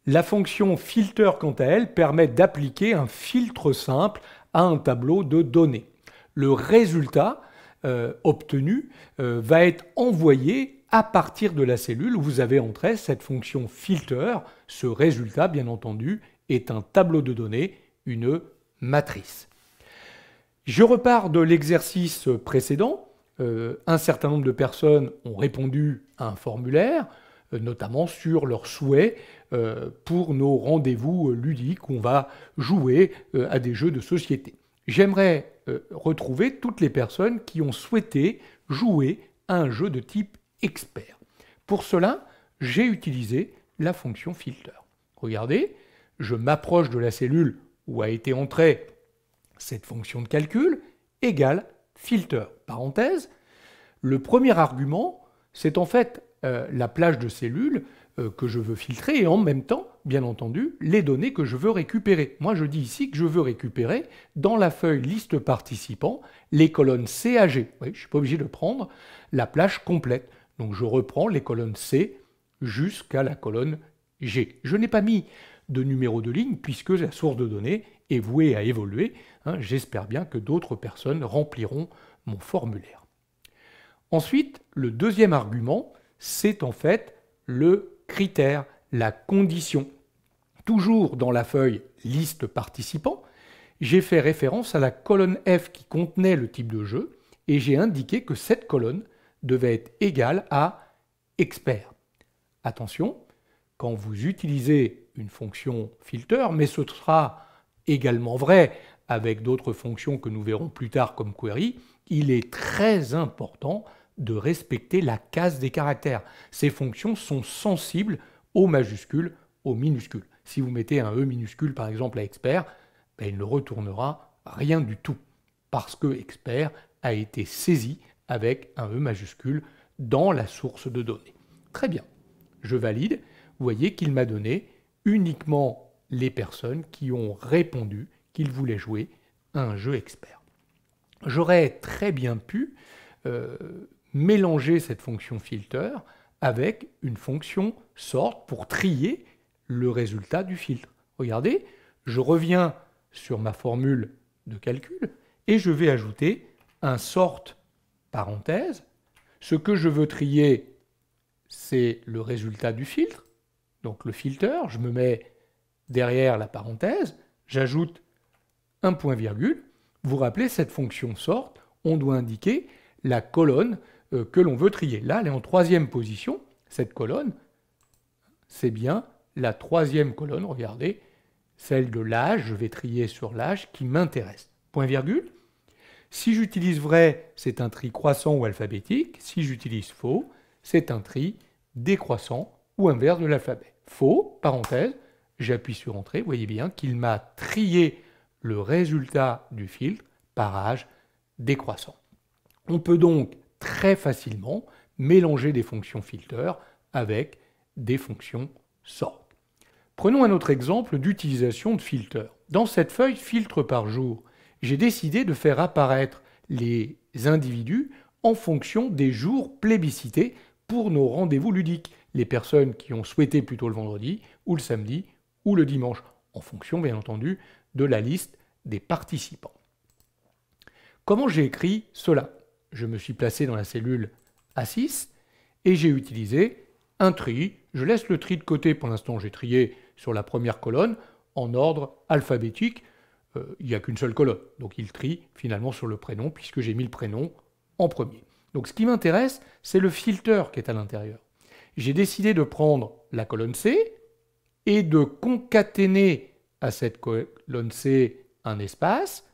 La fonction filter, quant à elle, permet d'appliquer un filtre simple à un tableau de données. Le résultat obtenu va être envoyé à partir de la cellule où vous avez entré cette fonction filter. Ce résultat, bien entendu, est un tableau de données, une matrice. Je repars de l'exercice précédent. Un certain nombre de personnes ont répondu à un formulaire, notamment sur leurs souhaits pour nos rendez-vous ludiques où on va jouer à des jeux de société. J'aimerais retrouver toutes les personnes qui ont souhaité jouer à un jeu de type expert. Pour cela, j'ai utilisé la fonction filter. Regardez, je m'approche de la cellule où a été entrée cette fonction de calcul, égale filter. Parenthèse, le premier argument, c'est en fait la plage de cellules que je veux filtrer et en même temps, bien entendu, les données que je veux récupérer. Moi, je dis ici que je veux récupérer dans la feuille liste participants les colonnes C à G. Oui, je ne suis pas obligé de prendre la plage complète. Donc, je reprends les colonnes C jusqu'à la colonne G. Je n'ai pas mis de numéro de ligne puisque la source de données est vouée à évoluer. J'espère bien que d'autres personnes rempliront mon formulaire. Ensuite, le deuxième argument, c'est en fait le critère, la condition. Toujours dans la feuille liste participants, j'ai fait référence à la colonne F qui contenait le type de jeu et j'ai indiqué que cette colonne devait être égale à expert. Attention, quand vous utilisez une fonction filter, mais ce sera également vrai avec d'autres fonctions que nous verrons plus tard comme query, il est très important de respecter la case des caractères. Ces fonctions sont sensibles aux majuscules, aux minuscules. Si vous mettez un E minuscule par exemple à expert, il ne retournera rien du tout parce que expert a été saisi avec un E majuscule dans la source de données. Très bien, je valide. Vous voyez qu'il m'a donné uniquement les personnes qui ont répondu qu'ils voulaient jouer à un jeu expert. J'aurais très bien pu mélanger cette fonction filter avec une fonction sort pour trier le résultat du filtre. Regardez, je reviens sur ma formule de calcul et je vais ajouter un sort parenthèse. Ce que je veux trier, c'est le résultat du filtre. Donc le filter, je me mets derrière la parenthèse, j'ajoute un point-virgule. Vous vous rappelez, cette fonction sort, on doit indiquer la colonne que l'on veut trier. Là, elle est en troisième position. Cette colonne, c'est bien la troisième colonne, regardez, celle de l'âge, je vais trier sur l'âge qui m'intéresse. Point-virgule. Si j'utilise vrai, c'est un tri croissant ou alphabétique. Si j'utilise faux, c'est un tri décroissant ou inverse de l'alphabet. Faux, parenthèse, j'appuie sur Entrée, vous voyez bien qu'il m'a trié le résultat du filtre par âge décroissant. On peut donc très facilement mélanger des fonctions filter avec des fonctions sort. Prenons un autre exemple d'utilisation de filter. Dans cette feuille filtre par jour, j'ai décidé de faire apparaître les individus en fonction des jours plébiscités pour nos rendez-vous ludiques. Les personnes qui ont souhaité plutôt le vendredi ou le samedi ou le dimanche, en fonction bien entendu de la liste des participants. Comment j'ai écrit cela? Je me suis placé dans la cellule A6 et j'ai utilisé un tri. Je laisse le tri de côté, pour l'instant j'ai trié sur la première colonne en ordre alphabétique. Il n'y a qu'une seule colonne, donc il trie finalement sur le prénom puisque j'ai mis le prénom en premier. Donc ce qui m'intéresse, c'est le filter qui est à l'intérieur. J'ai décidé de prendre la colonne C et de concaténer à cette colonne C un espace,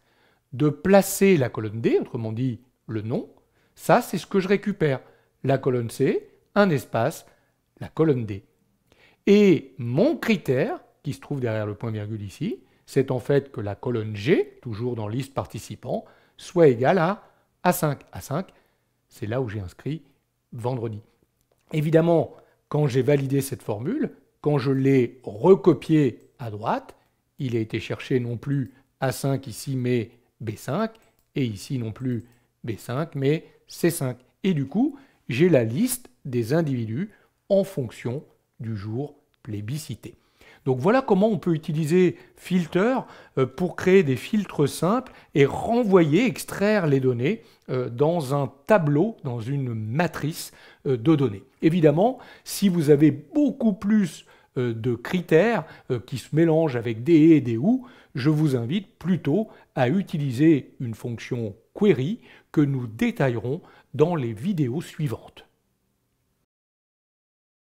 de placer la colonne D, autrement dit le nom. Ça, c'est ce que je récupère. La colonne C, un espace, la colonne D. Et mon critère, qui se trouve derrière le point-virgule ici, c'est en fait que la colonne G, toujours dans liste participants, soit égale à A5. A5, c'est là où j'ai inscrit vendredi. Évidemment, quand j'ai validé cette formule, quand je l'ai recopié à droite, il a été cherché non plus A5 ici, mais B5, et ici non plus B5, mais C5. Et du coup, j'ai la liste des individus en fonction du jour plébiscité. Donc voilà comment on peut utiliser Filter pour créer des filtres simples et renvoyer, extraire les données dans un tableau, dans une matrice de données. Évidemment, si vous avez beaucoup plus de critères qui se mélangent avec des et des ou, je vous invite plutôt à utiliser une fonction query que nous détaillerons dans les vidéos suivantes.